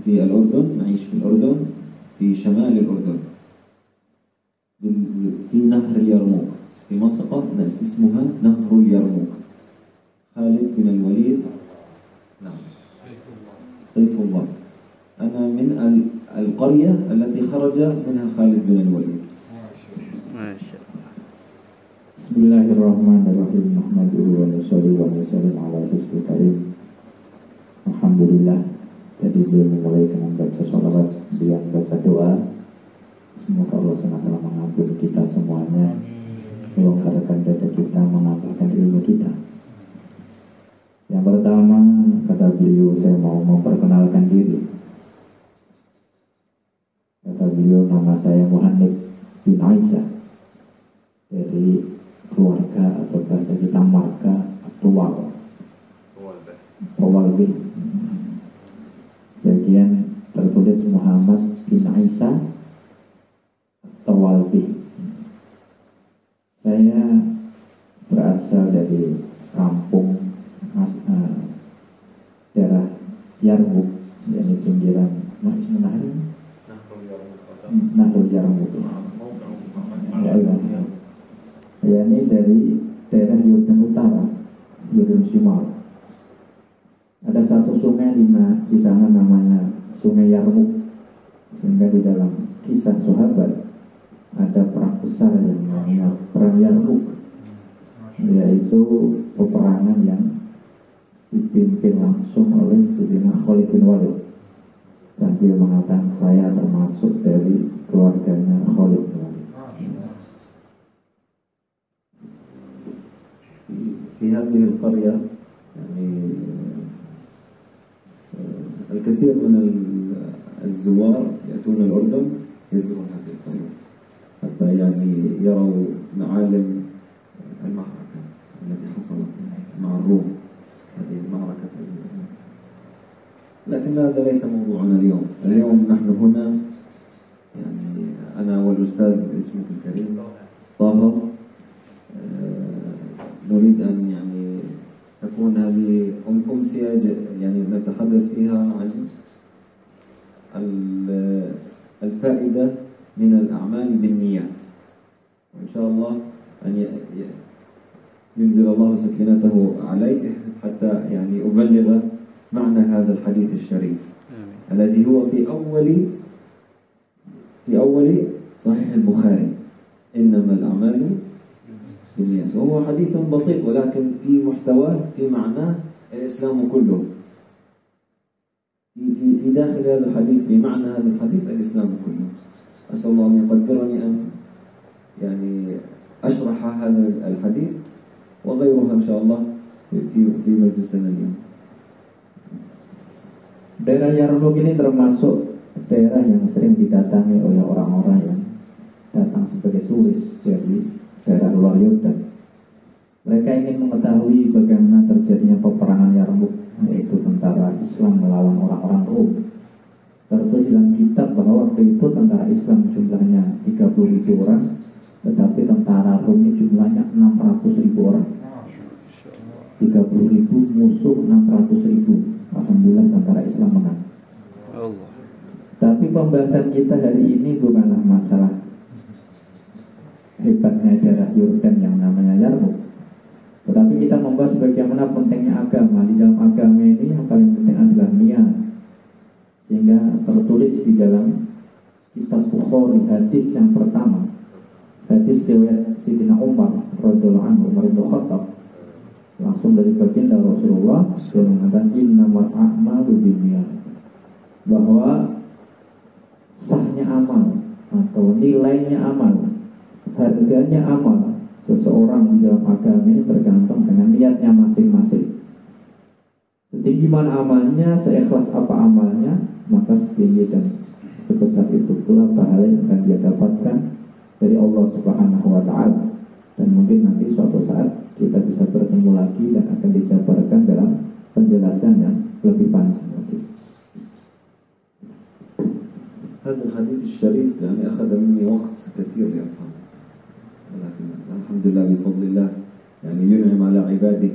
في الأردن، نعيش في الأردن في شمال الأردن في نهر اليرموك، في منطقة اسمها نهر اليرموك. خالد بن الوليد، نعم، سيف الله. أنا من القرية التي خرج منها خالد بن الوليد. ما شاء الله. Bismillahirrahmanirrahim. Nahmaduhu wa nusalli wa nusallim ala rasulil karim. Alhamdulillah. Jadi beliau memulai dengan baca sholawat, dia membaca doa. Semoga Allah SWT mengampuni kita semuanya, melonggarkan dada kita, mengampuni ilmu kita. Yang pertama, kata beliau, saya mau memperkenalkan diri. Kata beliau, nama saya Muhammad bin Aisyah, dari keluarga atau bahasa kita marga Tawalbi. Bagian tertulis Muhammad bin Aisyah Tawalbi. Saya berasal dari kampung daerah Yarmuk, yakni pinggiran Nahrul Yarmuk. Yakni dari daerah Yordan Utara, Yordan Shimal. Ada satu sungai di sana namanya Sungai Yarmuk, sehingga di dalam kisah sahabat ada perang besar yang namanya Perang Yarmuk, yaitu peperangan yang dipimpin langsung oleh Sayyidina Khalid bin Walid. Dan dia mengatakan, saya termasuk dari keluarganya Khalid bin Walid. في هذه القرية يعني الكثير من الزوار يأتون الأردن يزورون هذه القرية حتى يعني يروا معالم المعركة التي حصلت مع الروم، هذه المعركة. لكن هذا ليس موضوعنا اليوم. اليوم نحن هنا يعني أنا والأستاذ اسمه الكريم طه، نريد أن يعني تكون هذه أمسية يعني نتحدث فيها عن الفائدة من الأعمال بالنيات، وإن شاء الله أن ينزل الله سكينته عليك حتى يعني أبلغ معنى هذا الحديث الشريف الذي هو في أول صحيح البخاري، إنما الأعمال بالنيات. وهو حديث بسيط ولكن في محتواه، في معناه الإسلام كله. في داخل هذا الحديث، في معنى هذا الحديث الإسلام كله. أسأل الله أن يقدرني أن يعني أشرح هذا الحديث وغيرها إن شاء الله في مجلسنا اليوم. Daerah Yarmuk ini termasuk daerah yang sering didatangi oleh orang-orang yang datang sebagai turis dari daerah luar Yordan. Mereka ingin mengetahui bagaimana terjadinya peperangan Yarmuk, yaitu tentara Islam melawan orang-orang Rom. Tertulis dalam kitab bahwa waktu itu tentara Islam jumlahnya 30.000 orang, tetapi tentara Rom ini jumlahnya 600.000 orang. 30.000 musuh 600.000. Alhamdulillah tentara Islam menang. Tapi pembahasan kita hari ini bukanlah masalah hebatnya daerah Yordan yang namanya Yarmuk, tetapi kita membahas bagaimana pentingnya agama. Di dalam agama ini yang paling penting adalah niat, sehingga tertulis di dalam kitab Bukhari hadis yang pertama, hadis riwayat Sayyidina Umar radhiyallahu anhu, Umar bin Khattab, langsung dari baginda Rasulullah yang mengatakan innamal a'malu binniyat, bahwa sahnya amal atau nilainya amal, harganya amal seseorang di dalam agama ini tergantung dengan niatnya masing-masing. Setinggi mana amalnya, seikhlas apa amalnya, maka setinggi dan sebesar itu pula pahala yang akan dia dapatkan dari Allah Subhanahu wa Ta'ala. Dan mungkin nanti suatu saat kita bisa bertemu lagi dan akan dijabarkan dalam penjelasan yang lebih panjang lagi. هذا الحديث الشريف يعني أخذ مني وقت كثير لأفهم، ولكن الحمد لله بفضل الله يعني ينعم على عباده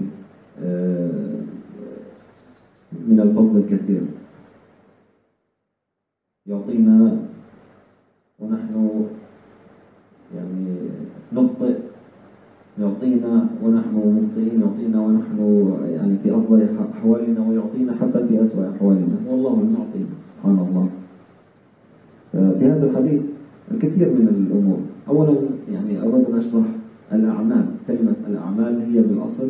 من الفضل الكثير. يعطينا ونحن يعني نخطئ، يعطينا ونحن مخطئين، يعطينا ونحن يعني في أفضل أحوالنا، ويعطينا حتى في أسوأ أحوالنا، والله المعطي سبحان الله. في هذا الحديث الكثير من الأمور. أولا يعني أود أن أشرح الأعمال. كلمة الأعمال هي بالأصل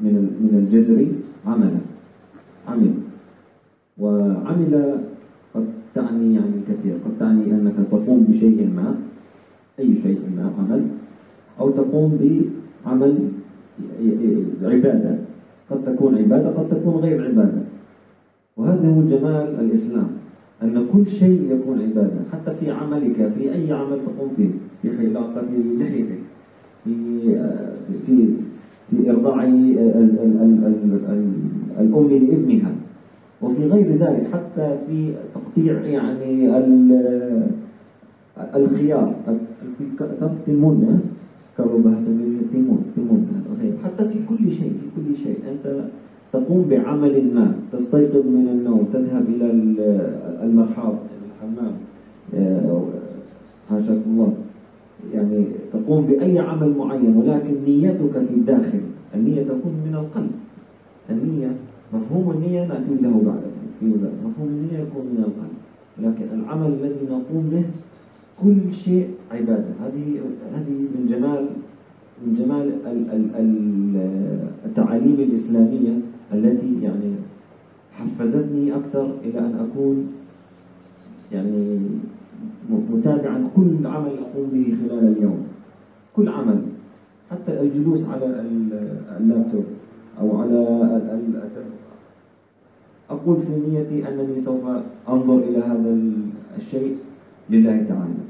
من الجذر عمل، وعمل قد تعني يعني الكثير. قد تعني أنك تقوم بشيء ما، أي شيء ما عمل، أو تقوم بعمل عبادة. قد تكون عبادة، قد تكون غير عبادة. وهذا هو جمال الإسلام، أن كل شيء يكون عبادة. حتى في عملك، في أي عمل تقوم فيه، في حلاقة لحيتك، في إرضاع الأم لابنها، وفي غير ذلك، حتى في تقطيع يعني الخيار، التيمون، كانوا بحسنين التيمون، حتى في كل شيء أنت تقوم بعمل ما. تستيقظ من النوم، تذهب إلى المرحاض، الحمام، حاشاك الله، يعني تقوم بأي عمل معين، ولكن نيتك في الداخل. النية تكون من القلب. النية، مفهوم النية نأتي له بعد، مفهوم النية يكون من القلب، لكن العمل الذي نقوم به كل شيء عبادة. هذه من جمال التعاليم الإسلامية التي يعني حفزتني أكثر إلى أن أكون يعني متابعا كل عمل أقوم به خلال اليوم. كل عمل، حتى الجلوس على اللابتوب أو على أقول في نيتي أنني سوف أنظر إلى هذا الشيء لله تعالى.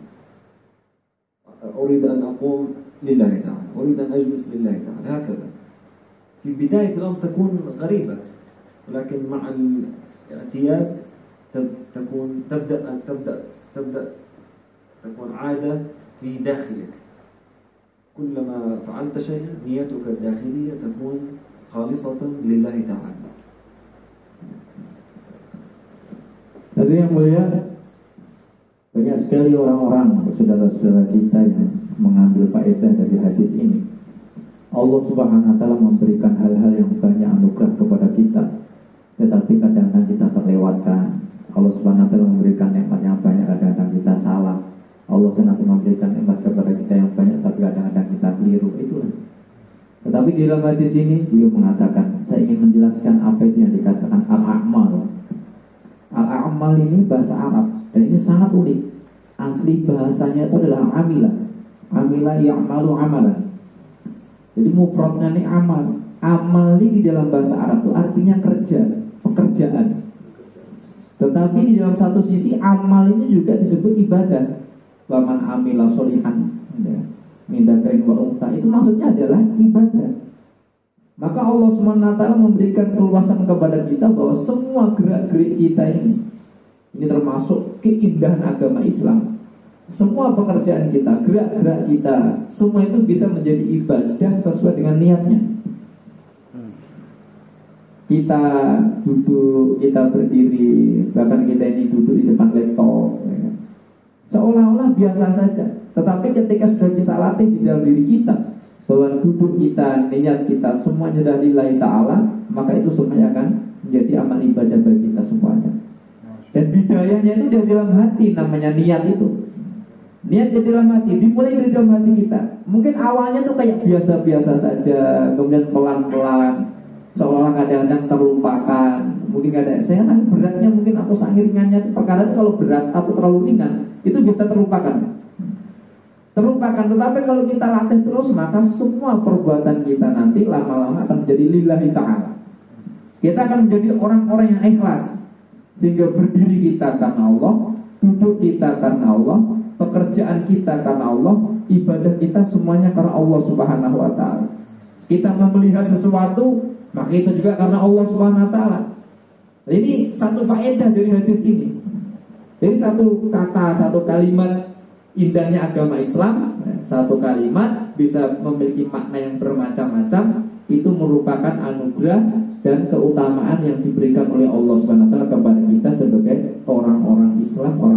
أريد أن أقوم لله تعالى، أريد أن أجلس لله تعالى، هكذا. في بداية الأمر تكون غريبة، ولكن مع الاعتياد تبدأ تكون عادة في داخلك. كلما فعلت شيئا نيتك الداخلية تكون خالصة لله تعالى. Jadi yang mulia, banyak sekali orang-orang, saudara-saudara kita yang mengambil faedah dari hadis ini. Allah Subhanahu wa Ta'ala memberikan hal-hal yang banyak anugerah kepada kita, tetapi kadang-kadang kita terlewatkan. Allah Subhanahu wa Ta'ala memberikan nikmat yang banyak, kadang-kadang kita salah. Allah senantiasa memberikan nikmat kepada kita yang banyak, tapi kadang-kadang kita keliru. Itulah. Tetapi di dalam hadis ini beliau mengatakan, saya ingin menjelaskan apa itu yang dikatakan al-a'mal. Al-a'mal ini bahasa Arab, dan ini sangat unik. Asli bahasanya itu adalah amila. Amila ya'malu amalan. Jadi mufradnya ini amal. Amal ini di dalam bahasa Arab itu artinya kerja, pekerjaan. Tetapi di dalam satu sisi amal ini juga disebut ibadah. Waman amila sholihan, min dzakarin wa untha, itu maksudnya adalah ibadah. Maka Allah SWT memberikan keluasan kepada kita bahwa semua gerak-gerik kita ini termasuk keindahan agama Islam. Semua pekerjaan kita, gerak-gerak kita, semua itu bisa menjadi ibadah sesuai dengan niatnya. Kita duduk, kita berdiri, bahkan kita ini duduk di depan laptop, ya. Seolah-olah biasa saja. Tetapi ketika sudah kita latih di dalam diri kita bahwa duduk kita, niat kita semuanya dari lillahi ta'ala, maka itu semuanya akan menjadi amal ibadah bagi kita semuanya. Dan bidayahnya itu dari dalam hati, namanya niat itu. Niat di dalam hati, dimulai dari dalam hati kita. Mungkin awalnya tuh kayak biasa-biasa saja, kemudian pelan-pelan, seolah kadang-kadang terlupakan. Mungkin ada, saya kan beratnya mungkin atau ringannya, perkara itu kalau berat atau terlalu ringan itu bisa terlupakan. Tetapi kalau kita latih terus, maka semua perbuatan kita nanti lama-lama akan menjadi lillahi ta'ala. Kita akan menjadi orang-orang yang ikhlas, sehingga berdiri kita karena Allah, duduk kita karena Allah, pekerjaan kita karena Allah, ibadah kita semuanya karena Allah Subhanahu wa Ta'ala. Kita melihat sesuatu, maka itu juga karena Allah Subhanahu wa Ta'ala. Ini satu faedah dari hadis ini. Jadi satu kata, satu kalimat indahnya agama Islam, satu kalimat bisa memiliki makna yang bermacam-macam. Itu merupakan anugerah dan keutamaan yang diberikan oleh Allah Subhanahu wa Ta'ala kepada kita sebagai orang-orang Islam, orang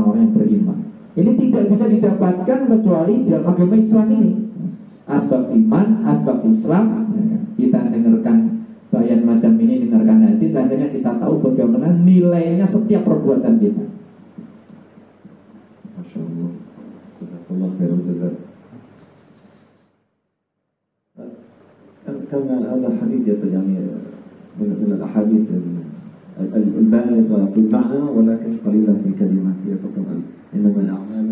didapatkan kecuali dalam agama Islam ini. Asbab iman, asbab Islam. Kita dengarkan bayan macam ini, dengarkan hadis, akhirnya kita tahu bagaimana nilainya setiap perbuatan kita. Masya Allah. Jazakallah khairul jazak. كان هذا الحديث يعني من الأحاديث البالغة في المعنى ولكن قليلة في الكلمات. هي تقول إنما الأعمال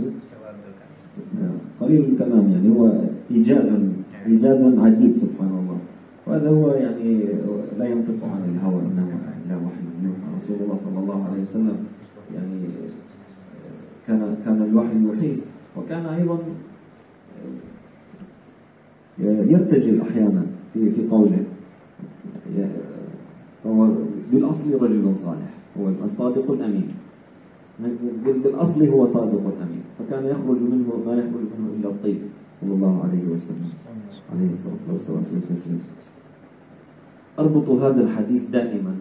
قليل الكلام، يعني هو إيجاز عجيب سبحان الله. وهذا هو يعني لا ينطق عن الهوى، إنما لا وحي يوحى. رسول الله صلى الله عليه وسلم يعني كان الوحي يوحيه، وكان أيضا يرتجل أحيانا في قوله. هو بالأصل رجل صالح، هو الصادق الأمين، بالأصل هو صادق أمين، فكان يخرج منه ما يخرج منه إلا الطيب صلى الله عليه وسلم عليه الصلاة والتسليم. أربط هذا الحديث دائما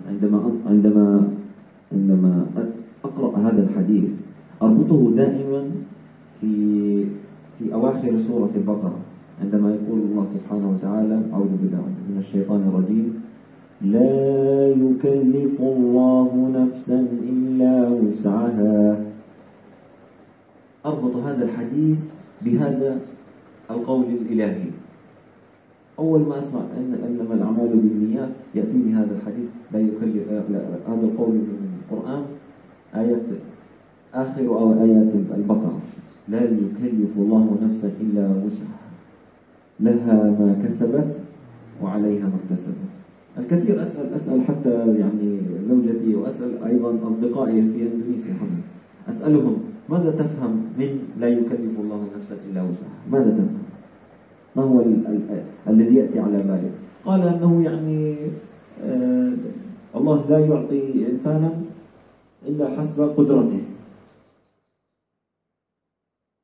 عندما أقرأ هذا الحديث، أربطه دائما في أواخر سورة البقرة، عندما يقول الله سبحانه وتعالى: أعوذ بالله من الشيطان الرجيم، لا يكلف الله نفسا إلا وسعها. أربط هذا الحديث بهذا القول الإلهي. أول ما أسمع إنما الأعمال بالنيات يأتيني هذا الحديث، لا يكلف هذا القول من القرآن، آية آخر آيات البقرة: لا يكلف الله نفسا إلا وسعها لها ما كسبت وعليها ما اكتسبت. الكثير أسأل حتى يعني زوجتي، وأسأل أيضا أصدقائي في إندونيسيا، أسألهم: ماذا تفهم من لا يكلف الله نفسا إلا وسعها؟ ماذا تفهم؟ ما هو الذي يأتي على بالك؟ قال أنه يعني الله لا يعطي إنسانا إلا حسب قدرته.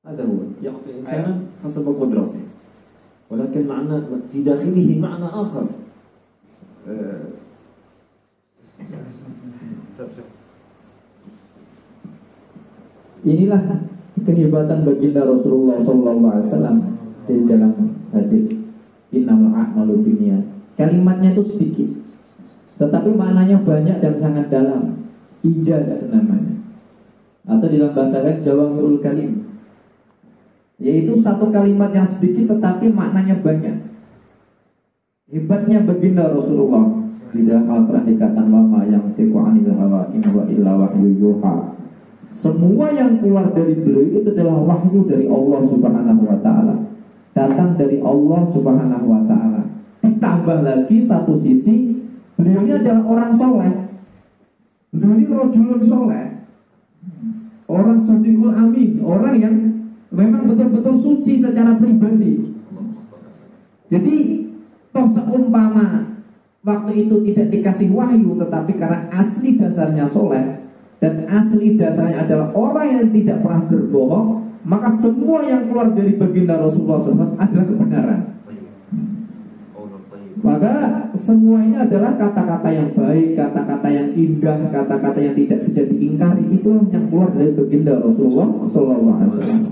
هذا هو، يعطي إنسانا حسب قدرته، ولكن معنى في داخله معنى آخر. Inilah kehebatan baginda Rasulullah SAW di dalam hadis innamal a'malu binniyat. Kalimatnya itu sedikit, tetapi maknanya banyak dan sangat dalam. Ijaz namanya, atau dalam bahasa lain jawami'ul kalim, yaitu satu kalimat yang sedikit tetapi maknanya banyak. Hebatnya baginda Rasulullah. Di dalam Al-Quran dikatakan: wa ma yantiqu 'anil hawa in huwa illa wahyu yuha. Semua yang keluar dari beliau itu adalah wahyu dari Allah Subhanahu wa taala. Datang dari Allah Subhanahu wa taala. Ditambah lagi satu sisi, beliau ini adalah orang soleh. Beliau ini rajulun soleh, orang shadiqul amin, orang yang memang betul-betul suci secara pribadi. Jadi toh seumpama waktu itu tidak dikasih wahyu, tetapi karena asli dasarnya soleh dan asli dasarnya adalah orang yang tidak pernah berbohong, maka semua yang keluar dari baginda Rasulullah SAW adalah kebenaran. Maka semua ini adalah kata-kata yang baik, kata-kata yang indah, kata-kata yang tidak bisa diingkari. Itulah yang keluar dari baginda Rasulullah SAW.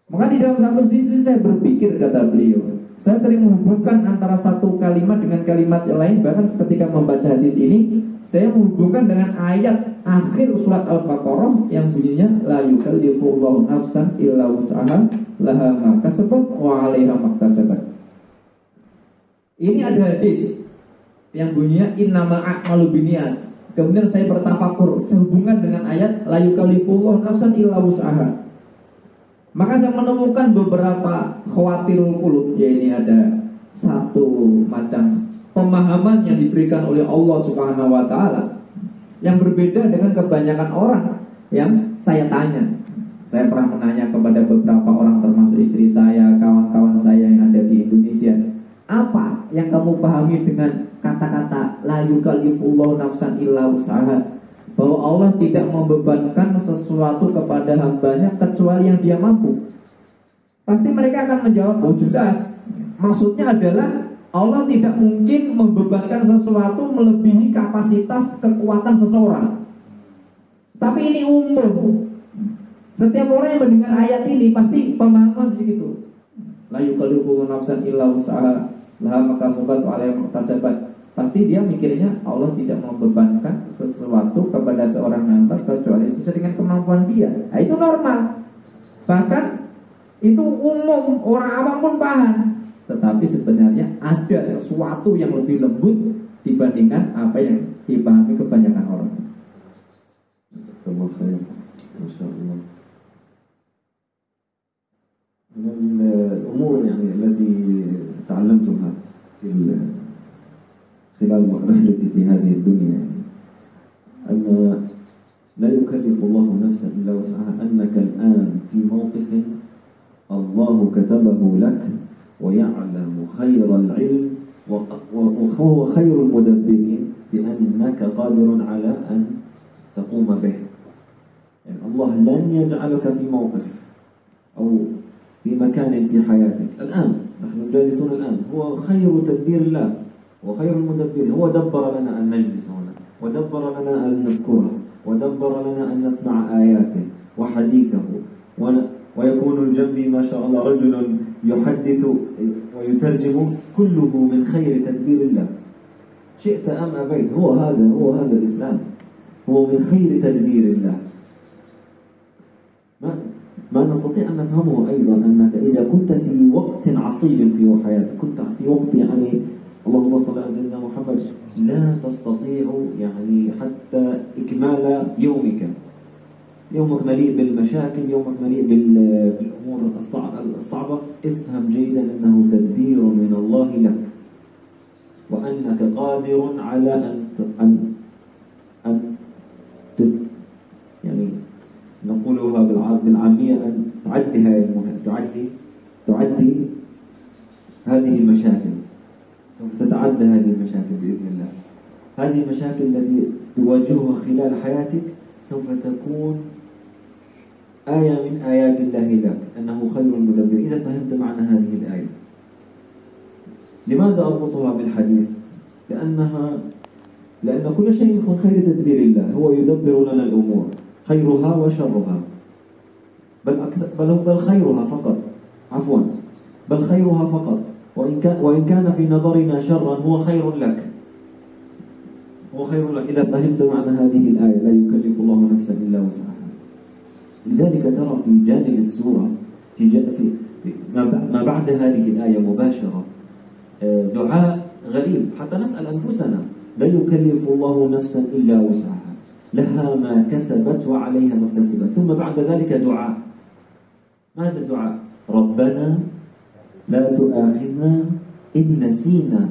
Maka di dalam satu sisi saya berpikir, kata beliau, saya sering menghubungkan antara satu kalimat dengan kalimat yang lain. Bahkan ketika membaca hadis ini, saya menghubungkan dengan ayat akhir surat Al-Baqarah yang bunyinya la yukallifullahu nafsan illa wus'aha laha ma kasabat wa 'alaiha ma iktasabat. Ini ada hadis yang bunyinya innamal a'malu binniyat. Kemudian saya bertafakur sehubungan dengan ayat la yukallifullahu nafsan illa wus'aha. Maka saya menemukan beberapa khawatirul qulub, ya ini ada satu macam pemahaman yang diberikan oleh Allah Subhanahu wa taala yang berbeda dengan kebanyakan orang yang saya tanya. Saya pernah menanya kepada beberapa orang termasuk istri saya, kawan-kawan saya yang ada di Indonesia, apa yang kamu pahami dengan kata-kata la yukallifullahu nafsan illa wus'aha? Bahwa Allah tidak membebankan sesuatu kepada hambanya kecuali yang dia mampu. Pasti mereka akan menjawab, oh jelas. Maksudnya adalah Allah tidak mungkin membebankan sesuatu melebihi kapasitas kekuatan seseorang. Tapi ini umum. Setiap orang yang mendengar ayat ini pasti pemahaman begitu. La yukallifu nafsan illa wus'aha laha ma kasabat wa 'alaiha ma iktasabat. Pasti dia mikirnya Allah tidak membebankan sesuatu kepada seorang hamba kecuali sesuai dengan kemampuan dia. Nah, itu normal. Bahkan itu umum, orang awam pun paham. Tetapi sebenarnya ada sesuatu yang lebih lembut dibandingkan apa yang dipahami kebanyakan orang. Masya Allah. من الأمور يعني التي تعلمتها خلال رحلتي في هذه الدنيا يعني أن لا يكلف الله نفسا إلا وسعها، أنك الآن في موقف الله كتبه لك ويعلم خير العلم وهو خير المدبرين بأنك قادر على أن تقوم به. يعني الله لن يجعلك في موقف أو في مكان في حياتك. الآن نحن جالسون الآن، هو خير تدبير الله وخير المدبر. هو دبر لنا أن نجلس هنا، ودبر لنا أن نذكره، ودبر لنا أن نسمع آياته وحديثه، ويكون جنبي ما شاء الله رجل يحدث ويترجم، كله من خير تدبير الله. شئت أم أبيت، هو هذا الإسلام، هو من خير تدبير الله. ما نستطيع أن نفهمه أيضا أنك إذا كنت في وقت عصيب في حياتك، كنت في وقت يعني اللهم صل على سيدنا محمد لا تستطيع يعني حتى إكمال يومك، يومك مليء بالمشاكل، يومك مليء بالأمور الصعبة، افهم جيدا أنه تدبير من الله لك، وأنك قادر على أن يعني نقولها بالعامية أن تعدي هذه المشاكل. سوف تتعدى هذه المشاكل بإذن الله. هذه المشاكل التي تواجهها خلال حياتك سوف تكون آية من آيات الله لك، أنه خير المدبر. إذا فهمت معنى هذه الآية. لماذا أربطها بالحديث؟ لأن كل شيء من خير تدبير الله، هو يدبر لنا الأمور خيرها وشرها، بل خيرها فقط، عفوا، بل خيرها فقط، وإن كان في نظرنا شرا هو خير لك، هو خير لك إذا فهمت معنى هذه الآية لا يكلف الله نفسا إلا وسعها. لذلك ترى في جانب السورة في ما بعد هذه الآية مباشرة دعاء غريب حتى نسأل أنفسنا، لا يكلف الله نفسا إلا وسعها، لها ما كسبت وعليها ما اكتسبت. ثم بعد ذلك دعاء. ماذا الدعاء؟ ربنا لا تؤاخذنا إن نسينا.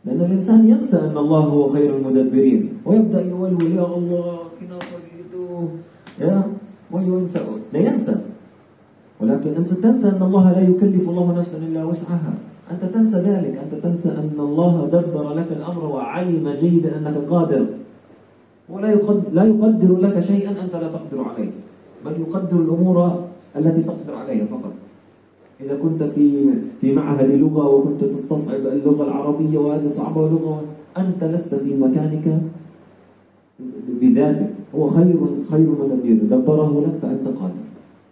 لأن الإنسان ينسى أن الله هو خير المدبرين ويبدأ يولول يا الله كنا قليته يا وينسى، لا ينسى. ولكن أنت تنسى أن الله لا يكلف الله نفسا إلا وسعها. أنت تنسى ذلك، أنت تنسى أن الله دبر لك الأمر وعلم جيدا أنك قادر، ولا يقدر لك شيئا أنت لا تقدر عليه، بل يقدر الأمور التي تقدر عليها فقط. إذا كنت في معهد لغة وكنت تستصعب اللغة العربية وهذه صعبة لغة، أنت لست في مكانك بذاتك، هو خير مدبر دبره لك فأنت قادر.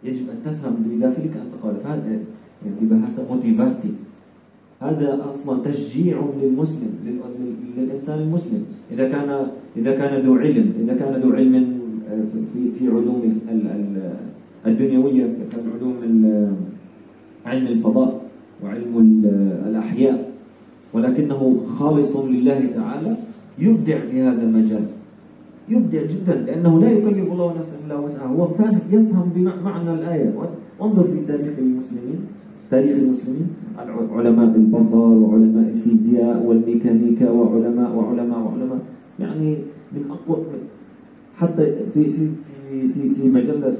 يجب أن تفهم بداخلك أنت قادر. هذا يعني بحسب موتيفاسي، هذا أصلا تشجيع للمسلم، للإنسان المسلم إذا كان ذو علم في علوم الدنيوية، كعلوم علم الفضاء وعلم الأحياء، ولكنه خالص لله تعالى، يبدع في هذا المجال، يبدع جدا، لأنه لا يكلف الله نفسا إلا وسعها. هو يفهم بمعنى الآية. وانظر في تاريخ المسلمين علماء البصر وعلماء الفيزياء والميكانيكا وعلماء يعني من أقوى، حتى في مجلة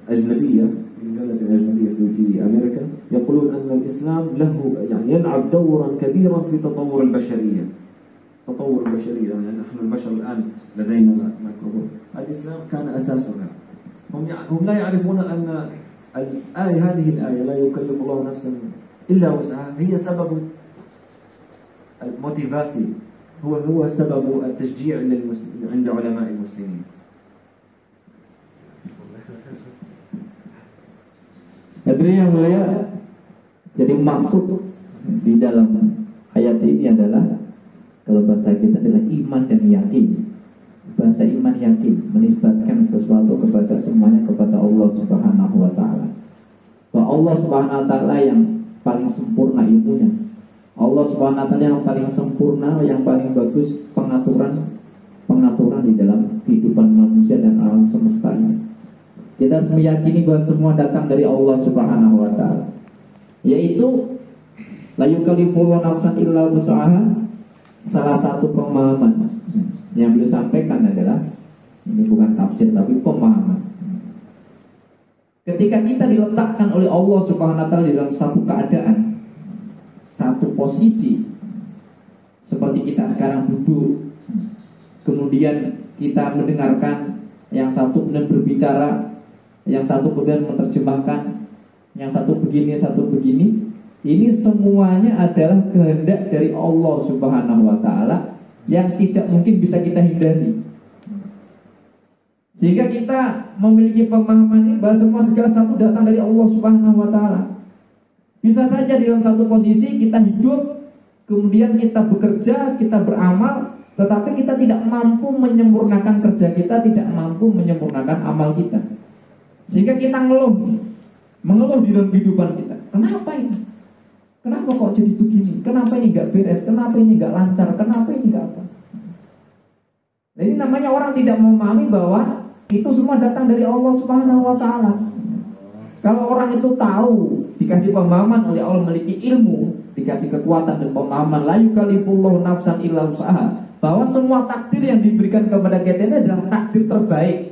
أجنبية في أمريكا يقولون أن الإسلام له يعني يلعب دورا كبيرا في تطور البشرية. يعني نحن البشر الآن لدينا ميكروبات، الإسلام كان أساسها. هم لا يعرفون أن هذه الآية لا يكلف الله نفسا إلا وسعها هي سبب الموتيفاسي، هو سبب التشجيع عند علماء المسلمين. Hadirin yang mulia, jadi maksud di dalam ayat ini adalah, kalau bahasa kita adalah iman dan yakin. Bahasa iman yakin menisbatkan sesuatu kepada semuanya kepada Allah Subhanahu wa taala. Bahwa Allah Subhanahu wa taala yang paling sempurna ilmunya. Allah Subhanahu wa taala yang paling sempurna, yang paling bagus pengaturan di dalam kehidupan manusia dan alam semesta ini. Kita harus meyakini bahwa semua datang dari Allah Subhanahu wa taala. Yaitu la yukallifullahu nafsan illa wus'aha. Salah satu pemahaman yang beliau sampaikan adalah, ini bukan tafsir tapi pemahaman. Ketika kita diletakkan oleh Allah Subhanahu wa taala di dalam satu keadaan, satu posisi, seperti kita sekarang duduk, kemudian kita mendengarkan, yang satu kemudian berbicara, yang satu kemudian menerjemahkan, yang satu begini, ini semuanya adalah kehendak dari Allah Subhanahu wa taala yang tidak mungkin bisa kita hindari. Sehingga kita memiliki pemahaman ini bahwa semua segala sesuatu datang dari Allah Subhanahu wa taala. Bisa saja di dalam satu posisi kita hidup, kemudian kita bekerja, kita beramal, tetapi kita tidak mampu menyempurnakan kerja kita, tidak mampu menyempurnakan amal kita. Sehingga kita mengeluh di dalam kehidupan kita. Kenapa ini? Kenapa kok jadi begini? Kenapa ini gak beres? Kenapa ini gak lancar? Kenapa ini gak apa? Nah, ini namanya orang tidak memahami bahwa itu semua datang dari Allah Subhanahu wa taala. Kalau orang itu tahu, dikasih pemahaman oleh Allah, memiliki ilmu, dikasih kekuatan dan pemahaman, la yukallifullahu nafsan illa wus'aha, bahwa semua takdir yang diberikan kepada kita ini adalah takdir terbaik.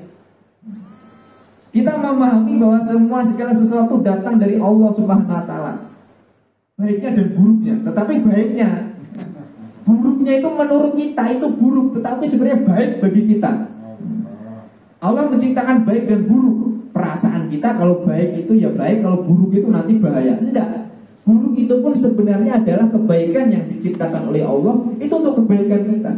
Kita memahami bahwa semua segala sesuatu datang dari Allah Subhanahu wa taala. Baiknya dan buruknya, tetapi buruknya itu menurut kita itu buruk, tetapi sebenarnya baik bagi kita. Allah menciptakan baik dan buruk. Perasaan kita kalau baik itu ya baik, kalau buruk itu nanti bahaya. Tidak. Buruk itu pun sebenarnya adalah kebaikan yang diciptakan oleh Allah, itu untuk kebaikan kita.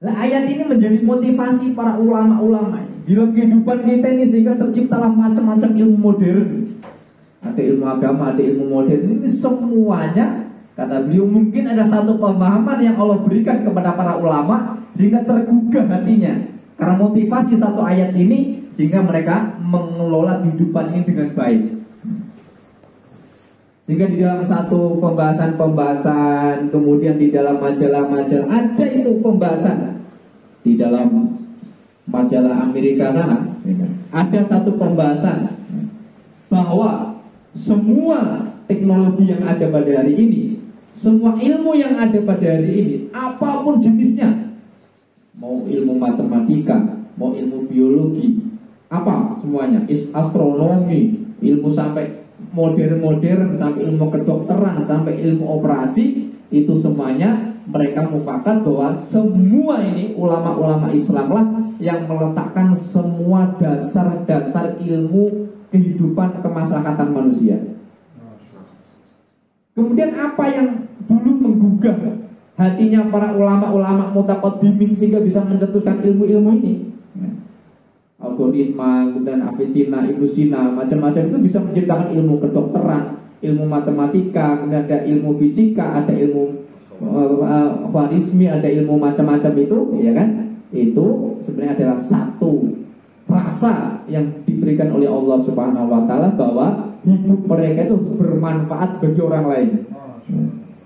Nah, ayat ini menjadi motivasi para ulama-ulama di dalam kehidupan kita ini, sehingga terciptalah macam-macam ilmu modern. Ada ilmu agama, ada ilmu modern. Ini semuanya, kata beliau, mungkin ada satu pemahaman yang Allah berikan kepada para ulama sehingga tergugah hatinya karena motivasi satu ayat ini, sehingga mereka mengelola kehidupan ini dengan baik. Sehingga di dalam satu pembahasan, kemudian di dalam majalah-majalah ada itu pembahasan. Di dalam majalah Amerika sana ada satu pembahasan bahwa semua teknologi yang ada pada hari ini, semua ilmu yang ada pada hari ini, apapun jenisnya, mau ilmu matematika, mau ilmu biologi, apa semuanya, astronomi, ilmu sampai modern, sampai ilmu kedokteran, sampai ilmu operasi, itu semuanya mereka mufakat bahwa semua ini ulama-ulama Islam lah yang meletakkan semua dasar-dasar ilmu kehidupan kemaslahatan manusia. Kemudian apa yang dulu menggugah hatinya para ulama-ulama mutaqaddimin sehingga bisa mencetuskan ilmu-ilmu ini? Algoritma, kemudian Avicenna, Ibnu Sina, macam-macam itu bisa menciptakan ilmu kedokteran, ilmu matematika, kemudian ada ilmu fisika, ada ilmu warismi, ada ilmu macam-macam itu, ya kan? Itu sebenarnya adalah satu rasa yang diberikan oleh Allah Subhanahu wa taala bahwa hidup mereka itu bermanfaat bagi orang lain.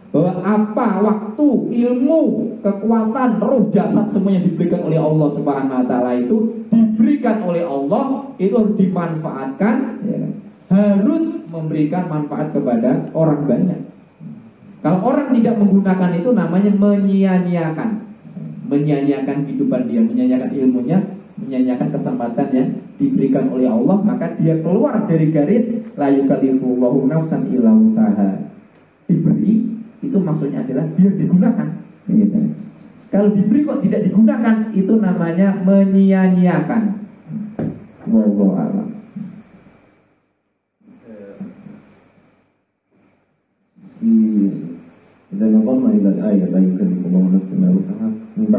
Bahwa apa waktu, ilmu, kekuatan, roh, jasad semua yang diberikan oleh Allah Subhanahu wa taala itu diberikan oleh Allah, itu harus dimanfaatkan, ya, harus memberikan manfaat kepada orang banyak. Kalau orang tidak menggunakan itu namanya menyia-nyiakan kehidupan dia, menyia-nyiakan ilmunya, menyia-nyiakan kesempatan yang diberikan oleh Allah, maka dia keluar dari garis la yukallifullahu nafsan illa wus'aha. Diberi itu maksudnya adalah biar digunakan, gitu. Kalau diberi kok tidak digunakan, itu namanya menyia-nyiakan. Wallahu a'lam. إذا نظرنا إلى الآية لا يكلف الله نفسا إلا وسعها من بعد